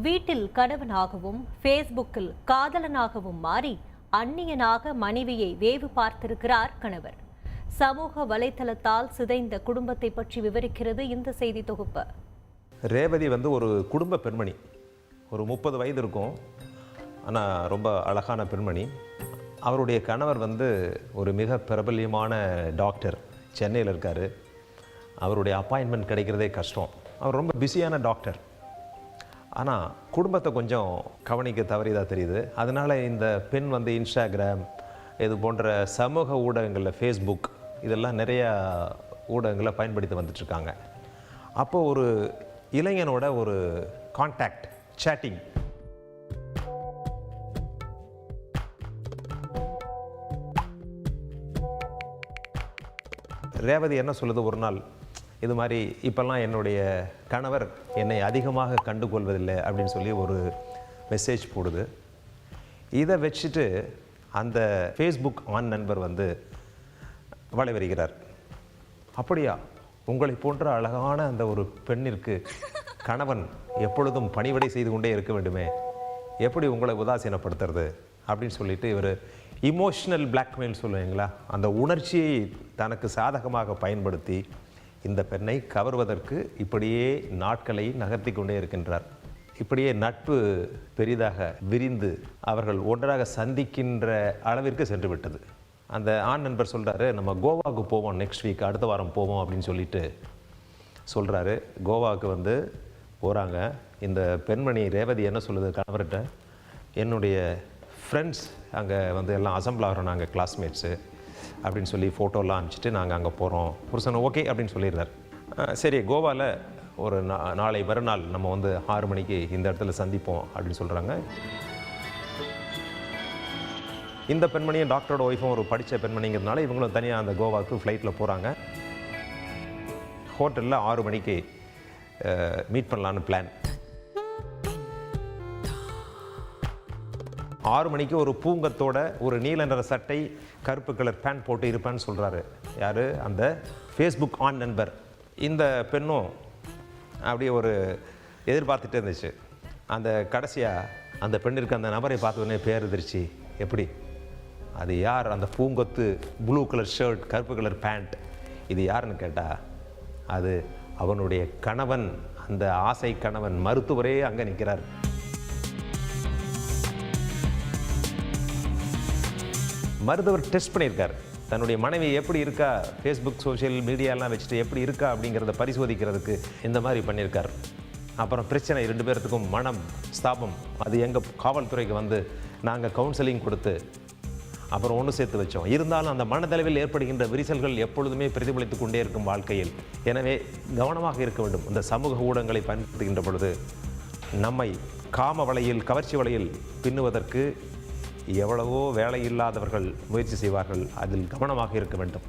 வீட்டில் கணவனாகவும் ஃபேஸ்புக்கில் காதலனாகவும் மாறி அந்நியனாக மனைவியை வேவு பார்த்திருக்கிறார் கணவர். சமூக வலைதளத்தால் சிதைந்த குடும்பத்தை பற்றி விவரிக்கிறது இந்த செய்தி தொகுப்பு. ரேவதி ஒரு குடும்ப பெண்மணி. ஒரு 30 வயது இருக்கும். ஆனால் ரொம்ப அழகான பெண்மணி. அவருடைய கணவர் ஒரு மிக பிரபல்யமான டாக்டர், சென்னையில் இருக்கார். அவருடைய அப்பாயின்மெண்ட் கிடைக்கிறதே கஷ்டம். அவர் ரொம்ப பிஸியான டாக்டர். ஆனால் குடும்பத்தை கொஞ்சம் கவனிக்க தவறியதாக தெரியுது. அதனால் இந்த பெண் இன்ஸ்டாகிராம் இது போன்ற சமூக ஊடகங்களில், ஃபேஸ்புக் இதெல்லாம் நிறையா ஊடகங்களை பயன்படுத்தி வந்துட்டுருக்காங்க. அப்போது ஒரு இளைஞனோட ஒரு கான்டாக்ட், சேட்டிங். ரேவதி என்ன சொல்லுது, ஒரு நாள் இது மாதிரி இப்போல்லாம் என்னுடைய கணவர் என்னை அதிகமாக கண்டுகொள்வதில்லை அப்படின்னு சொல்லி ஒரு மெசேஜ் போடுது. இதை வச்சுட்டு அந்த ஃபேஸ்புக் ஆண் நண்பர் வளைவருகிறார். அப்படியா, உங்களை போன்ற அழகான அந்த ஒரு பெண்ணிற்கு கணவன் எப்பொழுதும் பணிவிடை செய்து கொண்டே இருக்க வேண்டுமே, எப்படி உங்களை உதாசீனப்படுத்துறது அப்படின்னு சொல்லிட்டு இவர் இமோஷ்னல் பிளாக்மெயில் சொல்லுவீங்களா, அந்த உணர்ச்சியை தனக்கு சாதகமாக பயன்படுத்தி இந்த பெண்ணை கவர்வதற்கு இப்படியே நாட்களை நகர்த்தி கொண்டே இருக்கின்றார். இப்படியே நட்பு பெரிதாக விரிந்து அவர்கள் ஒன்றாக சந்திக்கின்ற அளவிற்கு சென்று விட்டது. அந்த ஆண் நண்பர் சொல்கிறாரு, நம்ம கோவாவுக்கு போவோம் நெக்ஸ்ட் வீக், அடுத்த வாரம் போவோம் அப்படின்னு சொல்லிட்டு சொல்கிறாரு. கோவாவுக்கு போகிறாங்க. இந்த பெண்மணி ரேவதி என்ன சொல்லுது கணவர்கிட்ட, என்னுடைய ஃப்ரெண்ட்ஸ் அங்கே எல்லாம் அசம்பிள் ஆகிறோம், நாங்கள் கிளாஸ்மேட்ஸு அப்படின்னு சொல்லி ஃபோட்டோலாம் அனுப்பிச்சிட்டு நாங்கள் அங்கே போகிறோம். புருஷன் ஓகே அப்படின்னு சொல்லிடுறார். சரி, கோவாவில் ஒரு நாளை மறுநாள் நம்ம 6 மணிக்கு இந்த இடத்துல சந்திப்போம் அப்படின்னு சொல்கிறாங்க. இந்த பெண்மணியும் டாக்டரோட ஒய்ஃபும் ஒரு படித்த பெண்மணிங்கிறதுனால இவங்களும் தனியாக அந்த கோவாவுக்கு ஃப்ளைட்டில் போகிறாங்க. ஹோட்டலில் 6 மணிக்கு மீட் பண்ணலான்னு பிளான். 6 மணிக்கு ஒரு பூங்கத்தோட ஒரு நீல நிற சட்டை, கருப்பு கலர் பேண்ட் போட்டு இருப்பேன்னு சொல்கிறாரு. யார்? அந்த ஃபேஸ்புக் ஆண் நண்பர். இந்த பெண்ணும் அப்படியே ஒரு எதிர்பார்த்துட்டே இருந்துச்சு. அந்த கடைசியாக அந்த பெண்ணிற்கு அந்த நபரை பார்த்தோன்னே பேர் எதிர்ச்சி. எப்படி, அது யார்? அந்த பூங்கொத்து, ப்ளூ கலர் ஷர்ட், கருப்பு கலர் பேண்ட், இது யாருன்னு கேட்டால் அது அவனுடைய கணவன், அந்த ஆசை கணவன், மருத்துவரே அங்கே நிற்கிறார். மருத்துவர் டெஸ்ட் பண்ணியிருக்கார். தன்னுடைய மனைவி எப்படி இருக்கா, ஃபேஸ்புக் சோஷியல் மீடியாலாம் வச்சுட்டு எப்படி இருக்கா அப்படிங்கிறத பரிசோதிக்கிறதுக்கு இந்த மாதிரி பண்ணியிருக்கார். அப்புறம் பிரச்சனை, 2 பேர்த்துக்கும் மனம் ஸ்தாபம். அது எங்கள் காவல்துறைக்கு நாங்கள் கவுன்சிலிங் கொடுத்து அப்புறம் ஒன்று சேர்த்து வச்சோம். இருந்தாலும் அந்த மனதளவில் ஏற்படுகின்ற விரிசல்கள் எப்பொழுதுமே பிரதிபலித்து கொண்டே இருக்கும் வாழ்க்கையில். எனவே கவனமாக இருக்க வேண்டும். இந்த சமூக ஊடகங்களை பயன்படுத்துகின்ற பொழுது நம்மை காம வலையில், கவர்ச்சி வலையில் பின்னுவதற்கு எவ்வளவோ வேலை இல்லாதவர்கள் முயற்சி செய்வார்கள். அதில் கவனமாக இருக்க வேண்டும்.